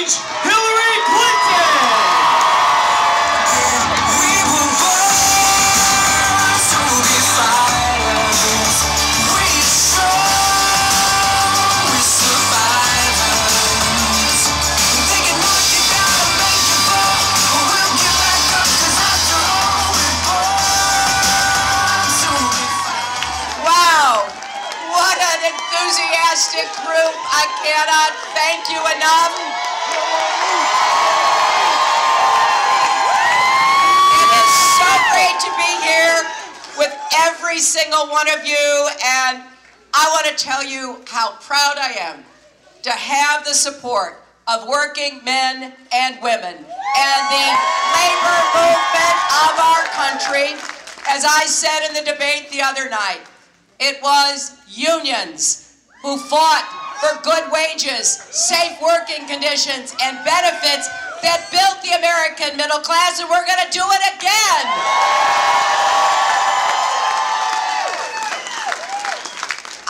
stage, Hillary Clinton! Enthusiastic group. I cannot thank you enough. It is so great to be here with every single one of you, and I want to tell you how proud I am to have the support of working men and women and the labor movement of our country. As I said in the debate the other night, it was unions who fought for good wages, safe working conditions, and benefits that built the American middle class, and we're going to do it again.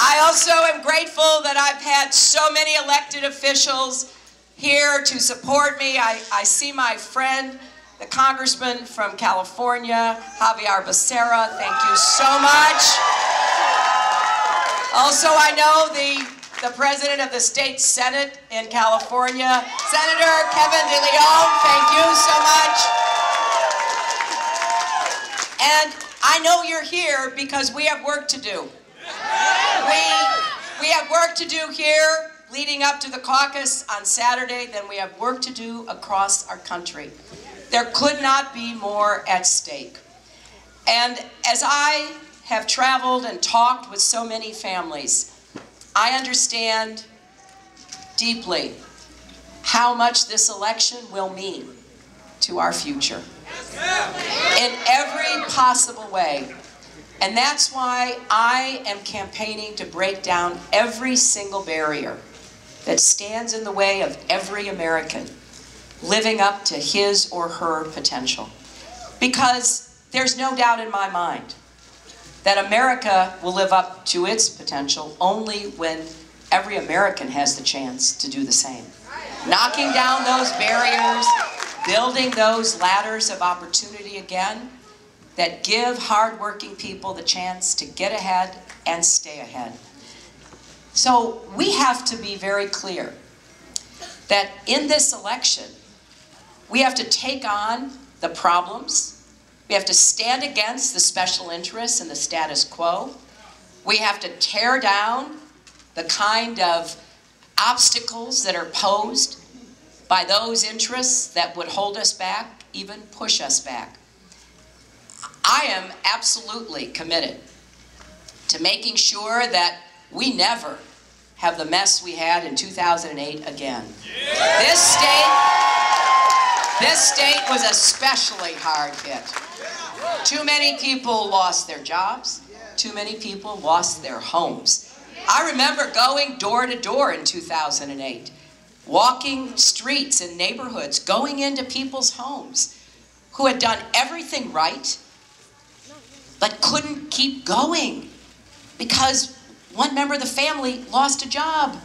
I also am grateful that I've had so many elected officials here to support me. I see my friend, the congressman from California, Javier Becerra. Thank you so much. Also, I know the president of the state senate in California, Senator Kevin De Leon. Thank you so much. And I know you're here because we have work to do. We have work to do here leading up to the caucus on Saturday, then we have work to do across our country. There could not be more at stake. And as I have traveled and talked with so many families, I understand deeply how much this election will mean to our future in every possible way. And that's why I am campaigning to break down every single barrier that stands in the way of every American living up to his or her potential. Because there's no doubt in my mind that America will live up to its potential only when every American has the chance to do the same. Knocking down those barriers, building those ladders of opportunity again that give hardworking people the chance to get ahead and stay ahead. So we have to be very clear that in this election, we have to take on the problems. We have to stand against the special interests and the status quo. We have to tear down the kind of obstacles that are posed by those interests that would hold us back, even push us back. I am absolutely committed to making sure that we never have the mess we had in 2008 again. Yeah. This state was especially hard hit. Too many people lost their jobs. Too many people lost their homes. I remember going door to door in 2008, walking streets and neighborhoods, going into people's homes who had done everything right, but couldn't keep going because one member of the family lost a job.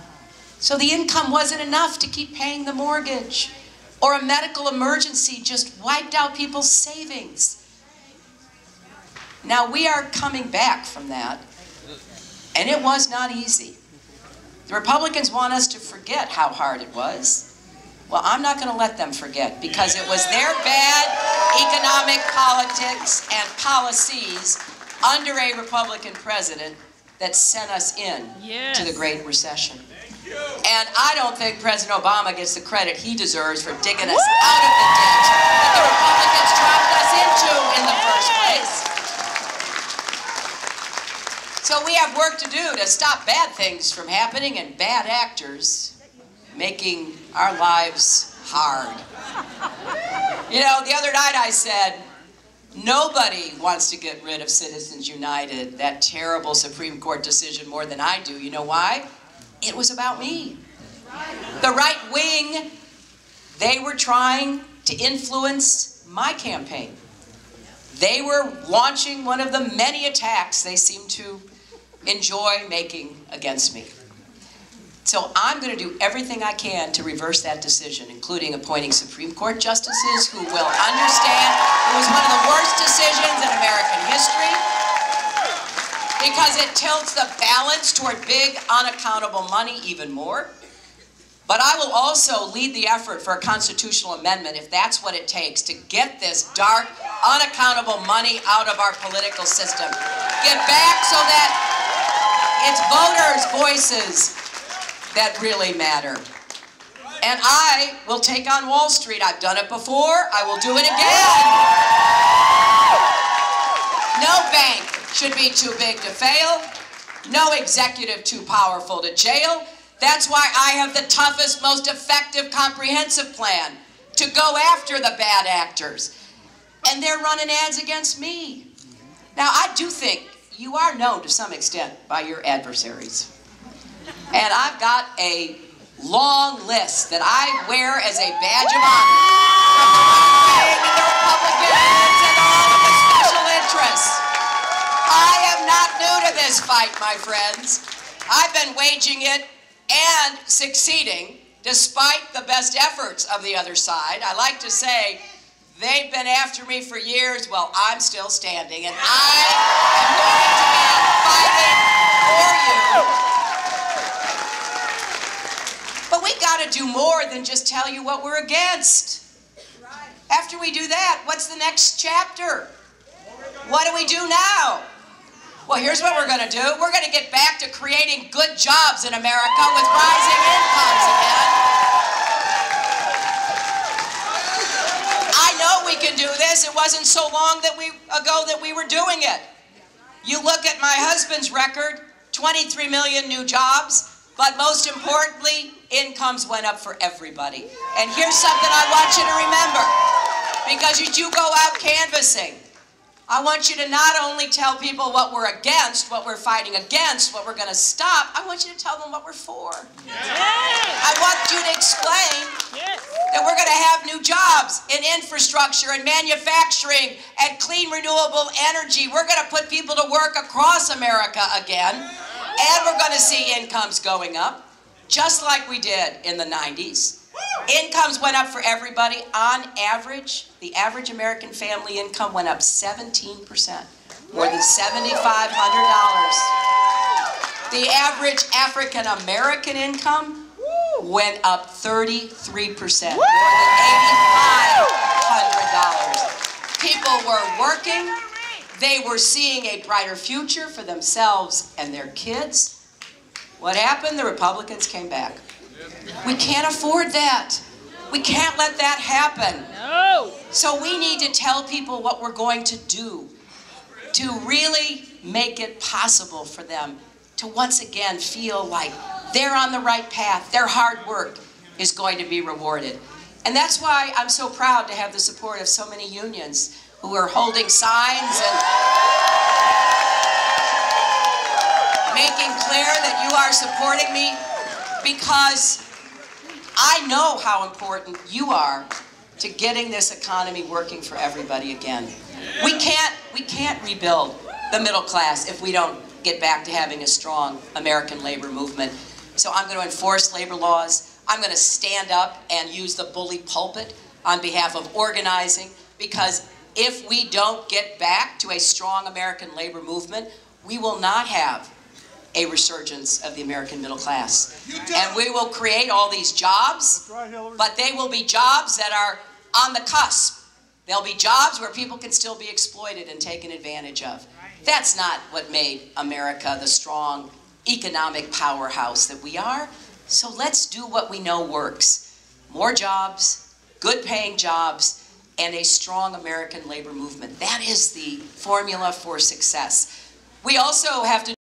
So the income wasn't enough to keep paying the mortgage, or a medical emergency just wiped out people's savings. Now we are coming back from that, and it was not easy. The Republicans want us to forget how hard it was. Well, I'm not going to let them forget, because it was their bad economic politics and policies under a Republican president that sent us in to the Great Recession. And I don't think President Obama gets the credit he deserves for digging us out of the ditch that the Republicans dropped us into in the first place. So we have work to do to stop bad things from happening and bad actors making our lives hard. You know, the other night I said, nobody wants to get rid of Citizens United, that terrible Supreme Court decision, more than I do. You know why? It was about me. The right wing, they were trying to influence my campaign. They were launching one of the many attacks they seem to enjoy making against me. So I'm going to do everything I can to reverse that decision, including appointing Supreme Court justices who will understand it was one of the worst decisions in American history because it tilts the balance toward big, unaccountable money even more. But I will also lead the effort for a constitutional amendment, if that's what it takes, to get this dark, unaccountable money out of our political system. Get back so that it's voters' voices that really matter. And I will take on Wall Street. I've done it before. I will do it again. No bank should be too big to fail. No executive too powerful to jail. That's why I have the toughest, most effective, comprehensive plan to go after the bad actors. And they're running ads against me. Now, I do think you are known to some extent by your adversaries. And I've got a long list that I wear as a badge of honor from the right wing and the Republicans and all of the special interests. I am not new to this fight, my friends. I've been waging it and succeeding despite the best efforts of the other side. I like to say they've been after me for years. Well, I'm still standing, and I am going to be fighting for you. But we got to do more than just tell you what we're against. After we do that, what's the next chapter? What do we do now? Well, here's what we're going to do. We're going to get back to creating good jobs in America with rising incomes again. I know we can do this. It wasn't so long ago that we were doing it. You look at my husband's record, 23 million new jobs, but most importantly, incomes went up for everybody. And here's something I want you to remember, because as you go out canvassing, I want you to not only tell people what we're against, what we're fighting against, what we're going to stop, I want you to tell them what we're for. I want you to explain that we're going to have new jobs in infrastructure and manufacturing and clean renewable energy. We're going to put people to work across America again, and we're going to see incomes going up, just like we did in the 90s. Incomes went up for everybody. On average, the average American family income went up 17%, more than $7,500. The average African American income went up 33%, more than $8,500. People were working. They were seeing a brighter future for themselves and their kids. What happened? The Republicans came back. We can't afford that. We can't let that happen. No. So we need to tell people what we're going to do to really make it possible for them to once again feel like they're on the right path. Their hard work is going to be rewarded. And that's why I'm so proud to have the support of so many unions who are holding signs and making clear that you are supporting me, because I know how important you are to getting this economy working for everybody again. We can't rebuild the middle class if we don't get back to having a strong American labor movement. So I'm going to enforce labor laws. I'm going to stand up and use the bully pulpit on behalf of organizing, because if we don't get back to a strong American labor movement, we will not have a resurgence of the American middle class. And we will create all these jobs, but they will be jobs that are on the cusp. They'll be jobs where people can still be exploited and taken advantage of. That's not what made America the strong economic powerhouse that we are. So let's do what we know works. More jobs, good paying jobs, and a strong American labor movement. That is the formula for success. We also have to